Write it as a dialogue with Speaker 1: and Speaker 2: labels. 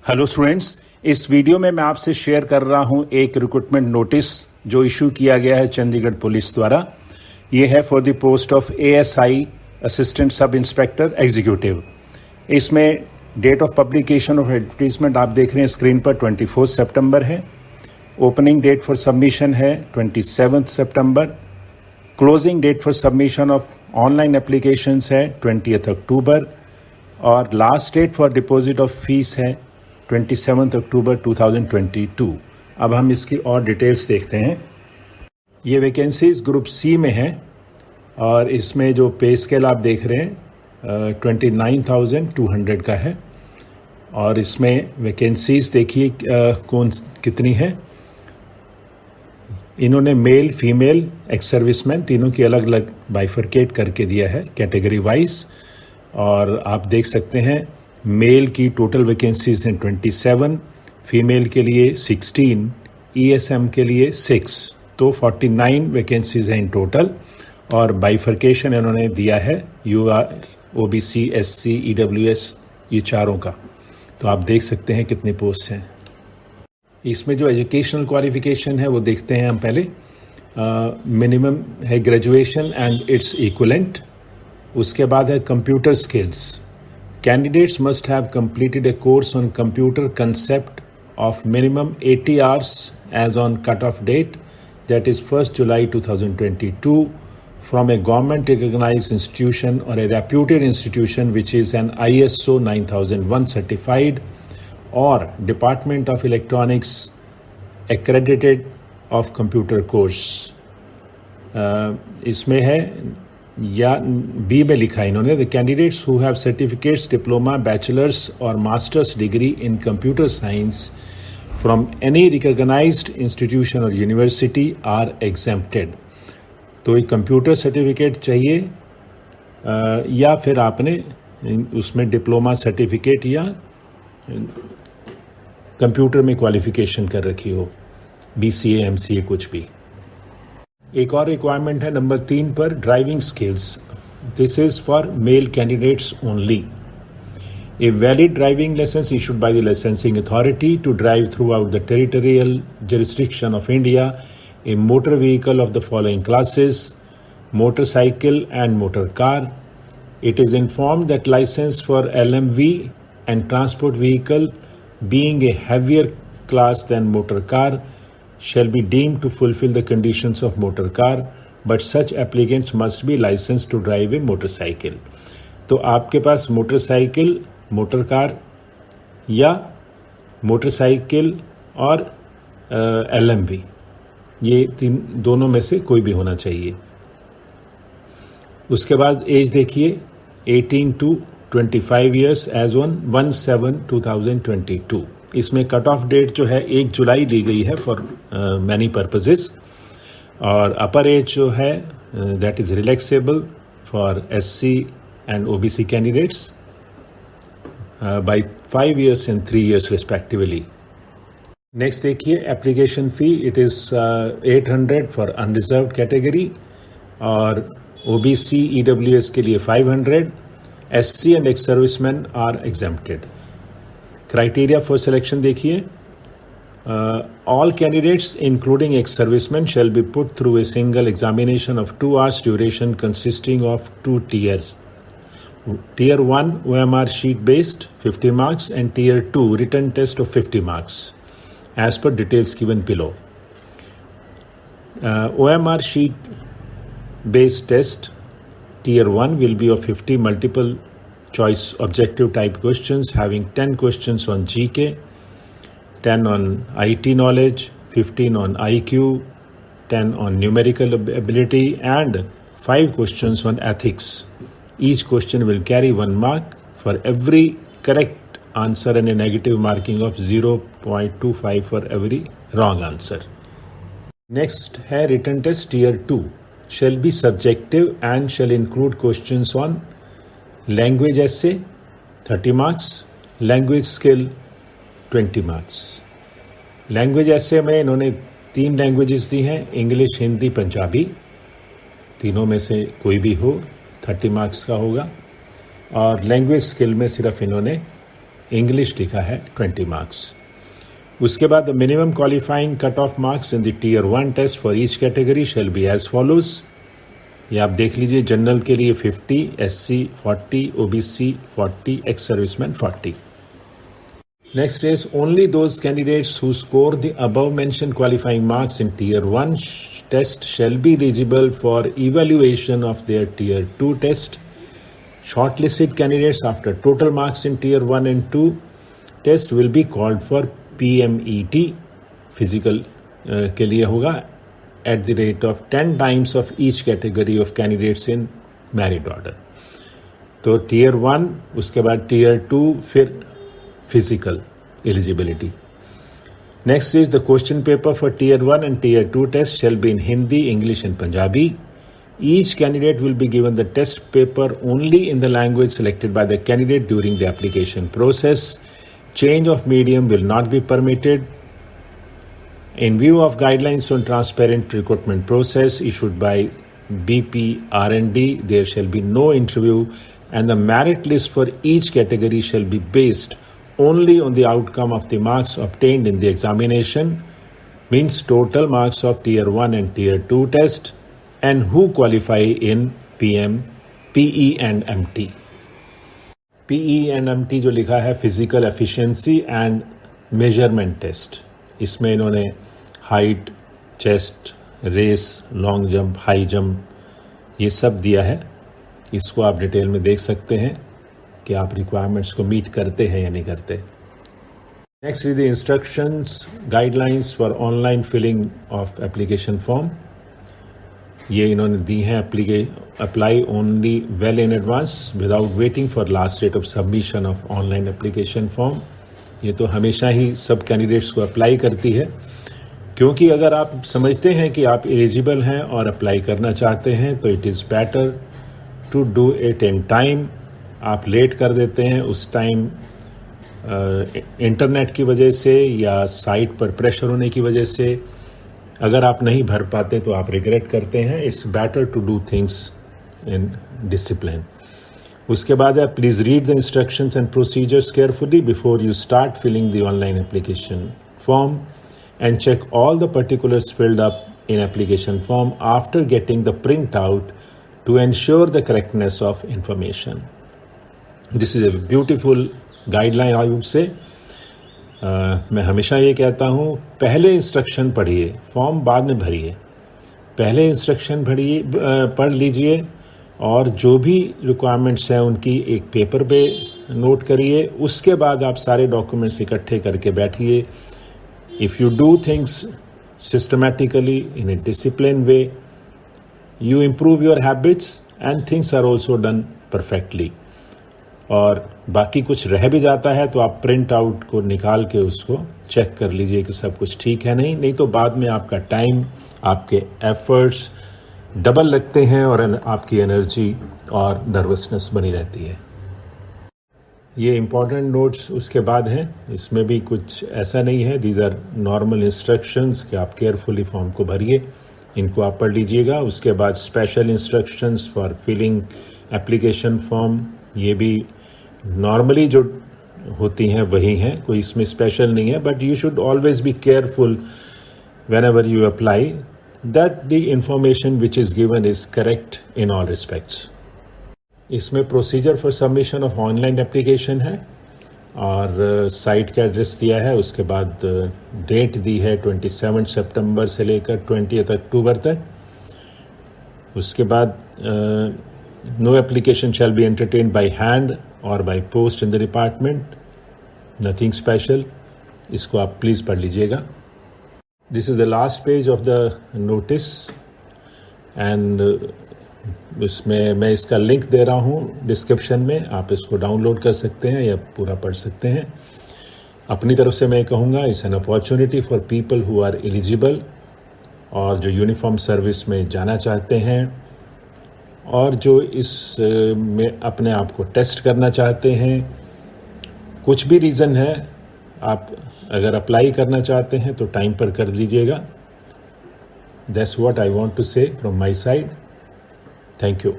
Speaker 1: Hello students, इस video में मैं आपसे शेयर कर रहा हूं एक रिक्रूटमेंट नोटिस जो इशू किया गया है चंडीगढ़ पुलिस द्वारा। ये है for the post of ASI assistant sub inspector executive. इसमें date of publication of advertisement आप देख रहे हैं स्क्रीन पर 24 सितंबर है। ओपनिंग डेट फॉर सबमिशन है 27 सितंबर। Closing date for submission of online applications है 20 अक्टूबर और last date for deposit of fees है 27 अक्टूबर 2022। अब हम इसकी और डिटेल्स देखते हैं। ये वैकेंसीज ग्रुप सी में है और इसमें जो पे स्केल आप देख रहे हैं 29,200 का है। और इसमें वैकेंसीज देखिए कौन कितनी है। इन्होंने मेल फीमेल एक्स सर्विसमैन तीनों की अलग अलग बाइफरकेट करके दिया है कैटेगरी वाइज। और आप देख सकते हैं मेल की टोटल वैकेंसीज हैं 27, फीमेल के लिए 16, ईएसएम के लिए 6, तो 49 वैकेंसीज हैं इन टोटल। और बाइफरकेशन इन्होंने दिया है यूआर, ओबीसी, एससी, ईडब्ल्यूएस ये चारों का। तो आप देख सकते हैं कितने पोस्ट हैं। इसमें जो एजुकेशनल क्वालिफिकेशन है वो देखते हैं हम पहले। मिनिमम है ग्रेजुएशन एंड इट्स इक्विवेलेंट। उसके बाद है computer skills. Candidates must have completed a course on computer concept of minimum 80 hours as on cutoff date, that is 1st July 2022, from a government recognized institution or a reputed institution which is an ISO 9001 certified or Department of Electronics accredited of computer course। इसमें है या B में लिखा है इन्होंने, the candidates who have certificates, diploma, bachelors और masters degree in computer science from any recognised institution और university are exempted. तो एक कंप्यूटर सर्टिफिकेट चाहिए या फिर आपने उसमें डिप्लोमा सर्टिफिकेट या कंप्यूटर में क्वालिफिकेशन कर रखी हो, बीसीए, एमसीए कुछ भी। एक और रिक्वायरमेंट है नंबर 3 पर, driving skills. This is for male candidates only. A valid driving license issued by the licensing authority to drive throughout the territorial jurisdiction of India a motor vehicle of the following classes: motorcycle and motor car. It is informed that license for LMV and transport vehicle being a heavier class than motor car shall be deemed to fulfill the conditions of motor car, but such applicants must be licensed to drive a motorcycle। तो आपके पास motorcycle, motor car या motorcycle और LMV ये तीन दोनों में से कोई भी होना चाहिए। उसके बाद एज देखिए 18 to 25 years as on 1/7/2022। इसमें कट ऑफ डेट जो है 1 जुलाई ली गई है फॉर मैनी पर्पजेस। और अपर एज जो है that is relaxable for SC and OBC candidates by 5 years and 3 years respectively. Next देखिए application fee, it is 800 for unreserved category और OBC EWS के लिए 500। SC and ex serviceman are exempted. Criteria for selection देखिए, all candidates including ex serviceman shall be put through a single examination of 2 hours duration consisting of 2 tiers। Tier 1 OMR sheet based 50 marks and Tier 2 written test of 50 marks as per details given below। OMR sheet based test Tier 1 will be of 50 multiple choice objective type questions having 10 questions on GK, 10 on IT knowledge, 15 on IQ, 10 on numerical ability and 5 questions on ethics. Each question will carry 1 mark for every correct answer and a negative marking of 0.25 for every wrong answer। Next है written test Tier 2 shall be subjective and shall include questions on language essay 30 marks, language skill 20 marks। Language essay में इन्होंने 3 languages दी हैं, English, Hindi, Punjabi. तीनों में से कोई भी हो 30 marks का होगा। और लैंग्वेज स्किल में सिर्फ इन्होंने इंग्लिश लिखा है 20 मार्क्स। उसके बाद the minimum qualifying cut off marks in the tier 1 test for each category shall be as follows. ये आप देख लीजिए, जनरल के लिए 50, SC 40, OBC 40, ex serviceman 40। Next is only those candidates who score the above mentioned qualifying marks in Tier 1 test shall be eligible for evaluation of their Tier 2 test. Shortlisted candidates after total marks in Tier 1 and 2 test will be called for PMET, physical के लिए होगा, at the rate of 10 times of each category of candidates in merit order. तो Tier 1, उसके बाद Tier 2, फिर physical eligibility. Next is the question paper for Tier 1 and Tier 2 test shall be in Hindi, English and Punjabi. Each candidate will be given the test paper only in the language selected by the candidate during the application process. Change of medium will not be permitted. In view of guidelines on transparent recruitment process issued by BPRND, there shall be no interview and the merit list for each category shall be based only on the outcome of the marks obtained in the examination, means total marks of Tier 1 and Tier 2 test, and who qualify in PE and MT. PE and MT जो लिखा है physical efficiency and measurement test, इसमें इन्होंने height, chest, race, long jump, high jump ये सब दिया है। इसको आप डिटेल में देख सकते हैं कि आप रिक्वायरमेंट्स को मीट करते हैं या नहीं करते। Next is the instructions guidelines for online filling of application form. ये इन्होंने दी हैं, apply only well in advance without waiting for last date of submission of online application form. ये तो हमेशा ही सब कैंडिडेट्स को अप्लाई करती है, क्योंकि अगर आप समझते हैं कि आप एलिजिबल हैं और अप्लाई करना चाहते हैं तो it is better to do it in time. आप लेट कर देते हैं उस टाइम इंटरनेट की वजह से या साइट पर प्रेशर होने की वजह से, अगर आप नहीं भर पाते तो आप रिग्रेट करते हैं। It's better to do things in discipline. उसके बाद है please read the instructions and procedures carefully before you start filling the online application form and check all the particulars filled up in application form after getting the print out to ensure the correctness of information. This is a beautiful guideline I would say. मैं हमेशा ये कहता हूँ, पहले instruction पढ़िए, form बाद में भरिए। पहले इंस्ट्रक्शन पढ़ लीजिए और जो भी रिक्वायरमेंट्स हैं उनकी एक पेपर पे नोट करिए। उसके बाद आप सारे डॉक्यूमेंट्स इकट्ठे करके बैठिए। If you do things systematically in a discipline way, you improve your habits and things are also done perfectly. और बाकी कुछ रह भी जाता है तो आप प्रिंट आउट को निकाल के उसको चेक कर लीजिए कि सब कुछ ठीक है नहीं तो बाद में आपका टाइम, आपके एफर्ट्स डबल लगते हैं और आपकी एनर्जी और नर्वसनेस बनी रहती है। ये इम्पॉर्टेंट नोट्स उसके बाद हैं, इसमें भी कुछ ऐसा नहीं है। दीज आर नॉर्मल इंस्ट्रक्शंस कि आप केयरफुली फॉर्म को भरिए, इनको आप पढ़ लीजिएगा। उसके बाद special instructions for filling application form, ये भी नॉर्मली जो होती हैं वही हैं, कोई इसमें स्पेशल नहीं है। But you should always be careful whenever you apply that the information which is given is correct in all respects. इसमें procedure for submission of online application है और साइट का एड्रेस दिया है। उसके बाद डेट दी है 27 सितंबर से लेकर 20 अक्टूबर तक। उसके बाद no application shall be entertained by hand or by post in the department, nothing special. इसको आप प्लीज़ पढ़ लीजिएगा। This is the last page of the notice and इसमें मैं इसका लिंक दे रहा हूँ डिस्क्रिप्शन में, आप इसको डाउनलोड कर सकते हैं या पूरा पढ़ सकते हैं। अपनी तरफ से मैं कहूँगा it's an opportunity for people who are eligible और जो यूनिफॉर्म सर्विस में जाना चाहते हैं और जो इस में अपने आप को टेस्ट करना चाहते हैं। कुछ भी रीज़न है, आप अगर अप्लाई करना चाहते हैं तो टाइम पर कर लीजिएगा। That's what I want to say from my side. Thank you.